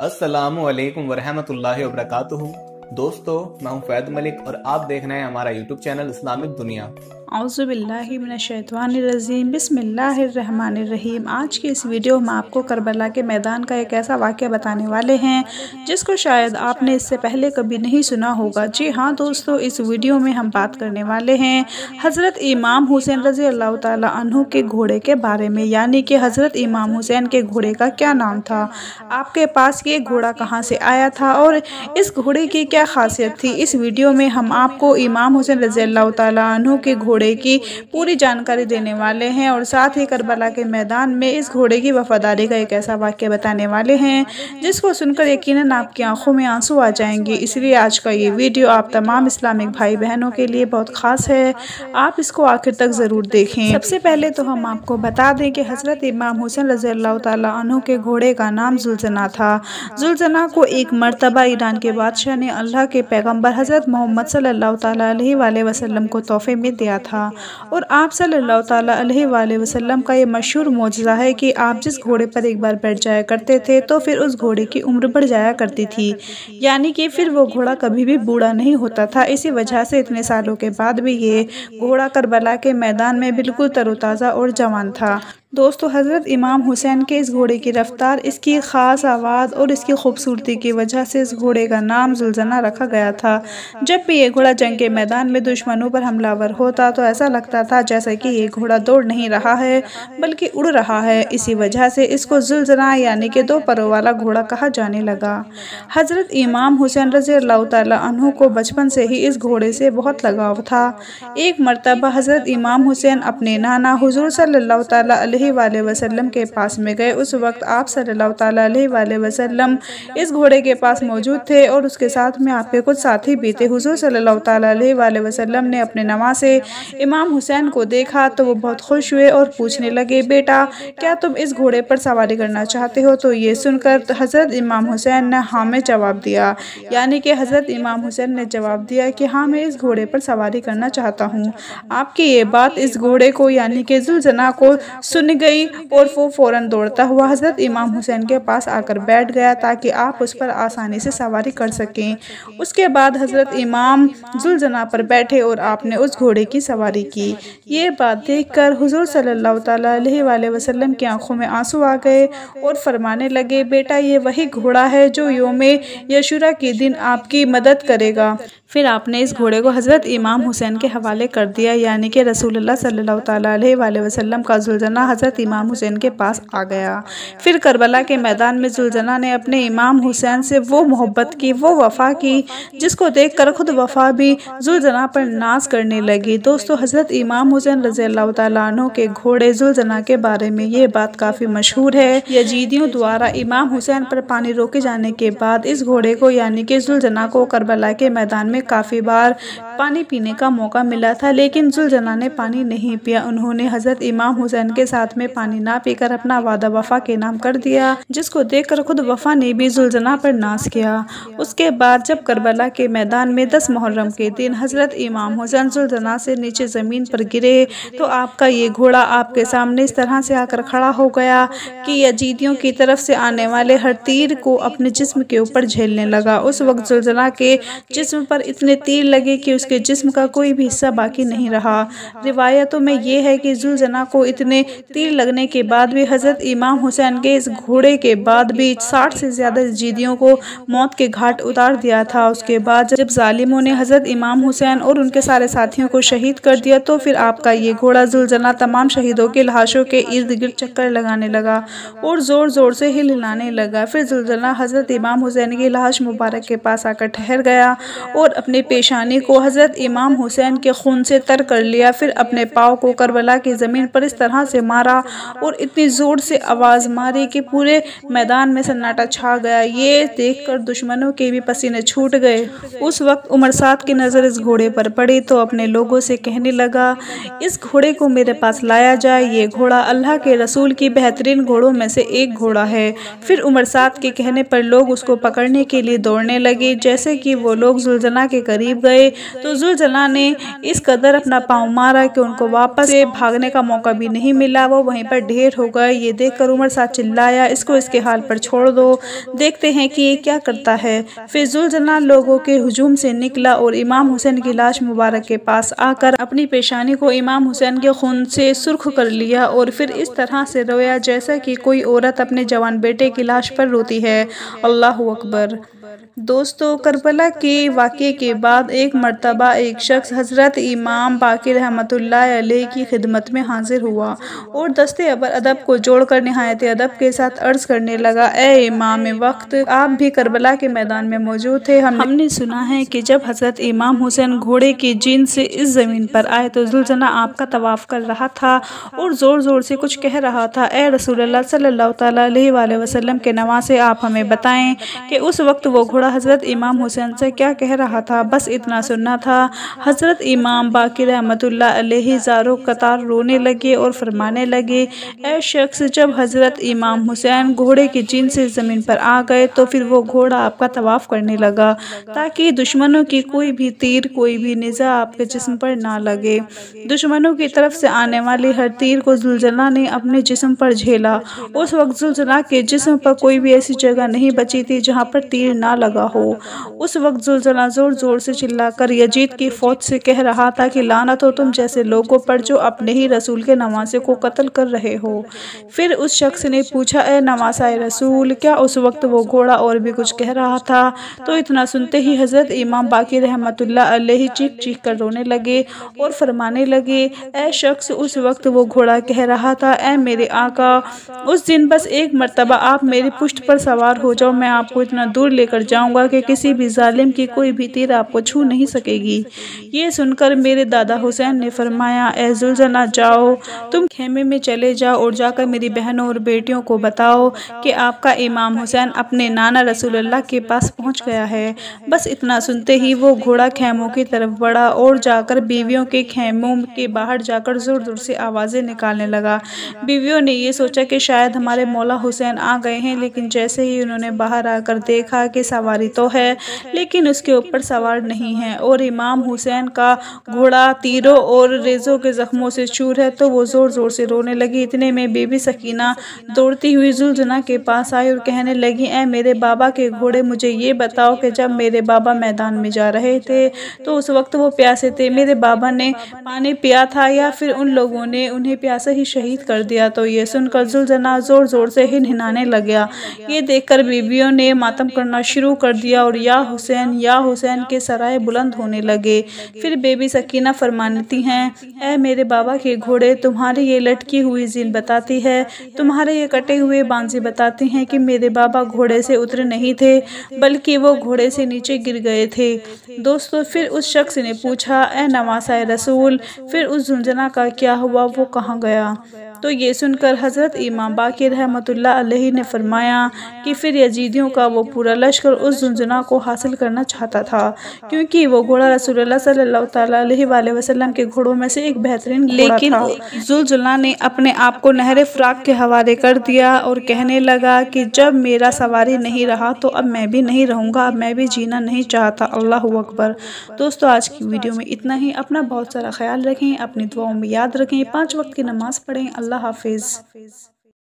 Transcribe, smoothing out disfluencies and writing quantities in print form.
अस्सलामु अलैकुम वरहमतुल्लाहि वबरकातुहू। दोस्तों, मैं हूं फैद मलिक और आप देख रहे हैं हमारा यूट्यूब चैनल इस्लामिक दुनिया। औज़ुबिल्लाहि मिनश्शैतानिर्रजीम बिस्मिल्लाहिर्रहमानिर्रहीम। आज की इस वीडियो में आपको करबला के मैदान का एक ऐसा वाक़या बताने वाले हैं जिसको शायद आपने इससे पहले कभी नहीं सुना होगा। जी हाँ दोस्तों, इस वीडियो में हम बात करने वाले हैं हज़रत इमाम हुसैन रज़ी अल्लाह ताला अन्हु के घोड़े के बारे में, यानी कि हज़रत इमाम हुसैन के घोड़े का क्या नाम था, आपके पास ये घोड़ा कहाँ से आया था और इस घोड़े की क्या खासियत थी। इस वीडियो में हम आपको इमाम हुसैन रज़ी अल्लाह ताला अन्हु के घोड़े की पूरी जानकारी देने वाले हैं और साथ ही करबला के मैदान में इस घोड़े की वफादारी का एक ऐसा वाक़या बताने वाले हैं जिसको सुनकर यकीनन आपकी आंखों में आंसू आ जाएंगे। इसलिए आज का ये वीडियो आप तमाम इस्लामिक भाई बहनों के लिए बहुत ख़ास है, आप इसको आखिर तक ज़रूर देखें। सबसे पहले तो हम आपको बता दें कि हज़रत इमाम हुसैन रज़ी अल्लाह ताला अन्हु के घोड़े का नाम जुल्जना था। जुल्जना को एक मरतबा ईरान के बादशाह ने अल्लाह के पैगम्बर हज़रत मोहम्मद सल्लल्लाहु ताला अलैहि वसल्लम को तोहफे में दिया था और आप सल्लल्लाहु ताला अलैहि वसल्लम का ये मशहूर मौजज़ा है कि आप जिस घोड़े पर एक बार बैठ जाया करते थे तो फिर उस घोड़े की उम्र बढ़ जाया करती थी, यानी कि फिर वो घोड़ा कभी भी बूढ़ा नहीं होता था। इसी वजह से इतने सालों के बाद भी ये घोड़ा करबला के मैदान में बिल्कुल तरोताज़ा और जवान था। दोस्तों, हज़रत इमाम हुसैन के इस घोड़े की रफ्तार, इसकी ख़ास आवाज़ और इसकी खूबसूरती की वजह से इस घोड़े का नाम जुल्जना रखा गया था। जब भी ये घोड़ा जंग के मैदान में दुश्मनों पर हमलावर होता तो ऐसा लगता था जैसा कि ये घोड़ा दौड़ नहीं रहा है बल्कि उड़ रहा है। इसी वजह से इसको जुल्जना यानी कि दो परों वाला घोड़ा कहा जाने लगा। हज़रत इमाम हुसैन रज़ी अल्लाह ताला अन्हु को बचपन से ही इस घोड़े से बहुत लगाव था। एक मरतबा हज़रत इमाम हुसैन अपने नाना हुज़ूर सल्लल्लाहु ताला अलैहि वसल्लम के पास में गए। उस वक्त आप सल्लल्लाहु ताला अलैहि वसल्लम इस घोड़े के पास मौजूद थे और उसके साथ में आपके कुछ साथी भी थे। हुज़ूर सल्लल्लाहु ताला अलैहि वसल्लम ने अपने नवासे इमाम हुसैन को देखा तो वो बहुत खुश हुए और पूछने लगे, बेटा क्या तुम इस घोड़े पर सवारी करना चाहते हो? तो ये सुनकर हज़रत इमाम हुसैन ने हाँ में जवाब दिया, यानी कि हज़रत इमाम हुसैन ने जवाब दिया कि हाँ, मैं इस घोड़े पर सवारी करना चाहता हूँ। आपकी ये बात इस घोड़े को यानी कि जुल्जना को सुन गई और वो फ़ौरन दौड़ता हुआ हज़रत इमाम हुसैन के पास आकर बैठ गया ताकि आप उस पर आसानी से सवारी कर सकें। उसके बाद हज़रत इमाम जुल्जना पर बैठे और आपने उस घोड़े की सवारी की। ये बात देखकर हुज़ूर सल्लल्लाहु ताला अलैहि वसल्लम की आंखों में आंसू आ गए और फरमाने लगे, बेटा ये वही घोड़ा है जो यौमे यशुरा के दिन आपकी मदद करेगा। फिर आपने इस घोड़े को हज़रत इमाम हुसैन के हवाले कर दिया, यानी कि रसूलुल्लाह सल्लल्लाहु ताला अलैहि वसल्लम का जुल्जना हज़रत इमाम हुसैन के पास आ गया। फिर करबला के मैदान में जुल्जना ने अपने इमाम हुसैन से वो मोहब्बत की, वो वफ़ा की जिसको देखकर खुद वफ़ा भी जुल्जना पर नाज करने लगी। दोस्तों, हज़रत इमाम हुसैन रज़ी अल्लाह ताला अन्हु के घोड़े जुल्जना के बारे में ये बात काफ़ी मशहूर है। यजीदियों द्वारा इमाम हुसैन पर पानी रोके जाने के बाद इस घोड़े को यानी कि जुल्जना को करबला के मैदान में काफ़ी बार पानी पीने का मौका मिला था, लेकिन जुल्जना ने पानी नहीं पिया। उन्होंने हज़रत इमाम हुसैन के साथ में पानी ना पीकर अपना वादा वफ़ा के नाम कर दिया, जिसको देखकर खुद वफ़ा ने भी जुल्जना पर नाज किया। उसके बाद जब करबला के मैदान में 10 मुहर्रम के दिन हज़रत इमाम हुसैन जुल्जना से नीचे ज़मीन पर गिरे तो आपका ये घोड़ा आपके सामने इस तरह से आकर खड़ा हो गया कि यजीदियों की तरफ से आने वाले हर तीर को अपने जिस्म के ऊपर झेलने लगा। उस वक्त जुल्जना के जिस्म पर इतने तीर लगे कि उसके जिस्म का कोई भी हिस्सा बाकी नहीं रहा। रिवायतों में ये है कि जुल्जना को इतने तीर लगने के बाद भी हज़रत इमाम हुसैन के इस घोड़े के बाद भी 60 से ज़्यादा यजीदियों को मौत के घाट उतार दिया था। उसके बाद जब जालिमों ने हज़रत इमाम हुसैन और उनके सारे साथियों को शहीद कर दिया तो फिर आपका ये घोड़ा जुल्जना तमाम शहीदों की लाशों के इर्द गिर्द चक्कर लगाने लगा और ज़ोर ज़ोर से हिलाने लगा। फिर जुल्जना हज़रत इमाम हुसैन की लाश मुबारक के पास आकर ठहर गया और अपने पेशानी को हज़रत इमाम हुसैन के खून से तर कर लिया। फिर अपने पाँव को करबला की ज़मीन पर इस तरह से मारा और इतनी ज़ोर से आवाज़ मारी कि पूरे मैदान में सन्नाटा छा गया। ये देखकर दुश्मनों के भी पसीने छूट गए। उस वक्त उमर साद की नज़र इस घोड़े पर पड़ी तो अपने लोगों से कहने लगा, इस घोड़े को मेरे पास लाया जाए, ये घोड़ा अल्लाह के रसूल की बेहतरीन घोड़ों में से एक घोड़ा है। फिर उमर साद के कहने पर लोग उसको पकड़ने के लिए दौड़ने लगे। जैसे कि वो लोग जुल्जना जुलजना के करीब गए तो जुलजना ने इस कदर अपना पाँव मारा कि उनको वापस से भागने का मौका भी नहीं मिला। वो वहीं पर ढेर हो गए। ये देखकर उमर साहब चिल्लाया, इसको इसके हाल पर छोड़ दो, देखते हैं कि ये क्या करता है। फिर जुलजना लोगों के हुजूम से निकला और इमाम हुसैन की लाश मुबारक के पास आकर अपनी पेशानी को इमाम हुसैन के खून से सुर्ख कर लिया और फिर इस तरह से रोया जैसा कि कोई औरत अपने जवान बेटे की लाश पर रोती है। अल्लाहु अकबर। दोस्तों, करबला के वाक़े के बाद एक मर्तबा एक शख्स हज़रत इमाम बाक़िर रहमतुल्लाह अलैह की खिदमत में हाजिर हुआ और दस्ते अदब को जोड़कर निहायत अदब के साथ अर्ज़ करने लगा, ए इमाम वक्त, आप भी करबला के मैदान में मौजूद थे। हमने सुना है कि जब हज़रत इमाम हुसैन घोड़े की जीन से इस ज़मीन पर आए तो जुलजना आपका तवाफ़ कर रहा था और ज़ोर ज़ोर से कुछ कह रहा था। ए रसूलुल्लाह सल्लल्लाहु तआला अलैहि वसल्लम के नवासे, आप हमें बताएं कि उस वक्त वो घोड़ा हज़रत इमाम हुसैन से क्या कह रहा था। बस इतना सुनना था। हज़रत इमाम बाक़िर रहमतुल्लाह अलैहि ज़ारो कतार रोने लगे और फरमाने लगे, ए शख्स, जब हज़रत इमाम हुसैन घोड़े की जीन से ज़मीन पर आ गए तो फिर वो घोड़ा आपका तवाफ़ करने लगा ताकि दुश्मनों की कोई भी तीर, कोई भी निज़ा आपके जिस्म पर ना लगे। दुश्मनों की तरफ से आने वाली हर तीर को जुलजना ने अपने जिस्म पर झेला। उस वक्त जुलजना के जिस्म पर कोई भी ऐसी जगह नहीं बची थी जहाँ पर तीर ना लगा हो। उस वक्त जुलजना जोर जोर से चिल्लाकर यजीद की फौज से कह रहा था कि लानत हो तुम जैसे लोगों पर जो अपने ही रसूल के नवासे को कत्ल कर रहे हो। फिर उस शख्स ने पूछा, ए नवासाए रसूल, क्या उस वक्त वो घोड़ा और भी कुछ कह रहा था? तो इतना सुनते ही हज़रत इमाम बाक़िर रहमतुल्लाह अलैहि चीख चीख कर रोने लगे और फरमाने लगे, ए शख्स, उस वक्त वो घोड़ा कह रहा था, ए मेरे आका, उस दिन बस एक मर्तबा आप मेरी पुश्त पर सवार हो जाओ, मैं आपको इतना दूर लेकर जाऊंगा कि किसी भी जालिम की कोई भी तीर आपको छू नहीं सकेगी। ये सुनकर मेरे दादा हुसैन ने फरमाया, ए जुलजना, जाओ, तुम खेमे में चले जाओ और जाकर मेरी बहनों और बेटियों को बताओ कि आपका इमाम हुसैन अपने नाना रसूलुल्लाह के पास पहुंच गया है। बस इतना सुनते ही वो घोड़ा खेमों की तरफ बढ़ा और जाकर बीवियों के खेमों के बाहर जाकर जोर जोर से आवाज़ें निकालने लगा। बीवियों ने ये सोचा कि शायद हमारे मौला हुसैन आ गए हैं, लेकिन जैसे ही उन्होंने बाहर आकर देखा कि सवारी तो है लेकिन उसके ऊपर सवार नहीं है और इमाम हुसैन का घोड़ा तीरों और रेज़ों के ज़ख्मों से चूर है तो वो ज़ोर ज़ोर से रोने लगी। इतने में बीबी सकीना दौड़ती हुई जुलजना के पास आई और कहने लगी, ए मेरे बाबा के घोड़े, मुझे ये बताओ कि जब मेरे बाबा मैदान में जा रहे थे तो उस वक्त वो प्यासे थे, मेरे बाबा ने पानी पिया था या फिर उन लोगों ने उन्हें प्यासा ही शहीद कर दिया? तो ये सुनकर जुलजना ज़ोर ज़ोर से हिनहिनाने लगा। ये देखकर बीबियों ने मातम करना शुरू कर दिया और या हुसैन के सराय बुलंद होने लगे। फिर बेबी सकीना फरमाती हैं, ए मेरे बाबा के घोड़े, तुम्हारी ये लटकी हुई जीन बताती है, तुम्हारे ये कटे हुए बांजे बताते हैं कि मेरे बाबा घोड़े से उतरे नहीं थे बल्कि वो घोड़े से नीचे गिर गए थे। दोस्तों, फिर उस शख्स ने पूछा, ए नवासाए रसूल, फिर उस जुलजना का क्या हुआ, वो कहाँ गया? तो ये सुनकर हज़रत इमाम बाक़िर रहमतुल्लाह अलैहि ने फरमाया कि फिर यजीदियों का वो पूरा लश्कर उस जुलजना को हासिल करना चाहता था क्योंकि वो घोड़ा रसूलुल्लाह सल्लल्लाहु तआला अलैहि वसल्लम के घोड़ों में से एक बेहतरीन घोड़ा था। जुलजना ने अपने आप को नहर फ़राक के हवाले कर दिया और कहने लगा कि जब मेरा सवारी नहीं रहा तो अब मैं भी नहीं रहूँगा, अब मैं भी जीना नहीं चाहता। अल्लाहु अकबर। दोस्तों, आज की वीडियो में इतना ही। अपना बहुत सारा ख्याल रखें, अपनी दुआओं में याद रखें, 5 वक्त की नमाज़ पढ़ें। अल्लाह हाफिज़।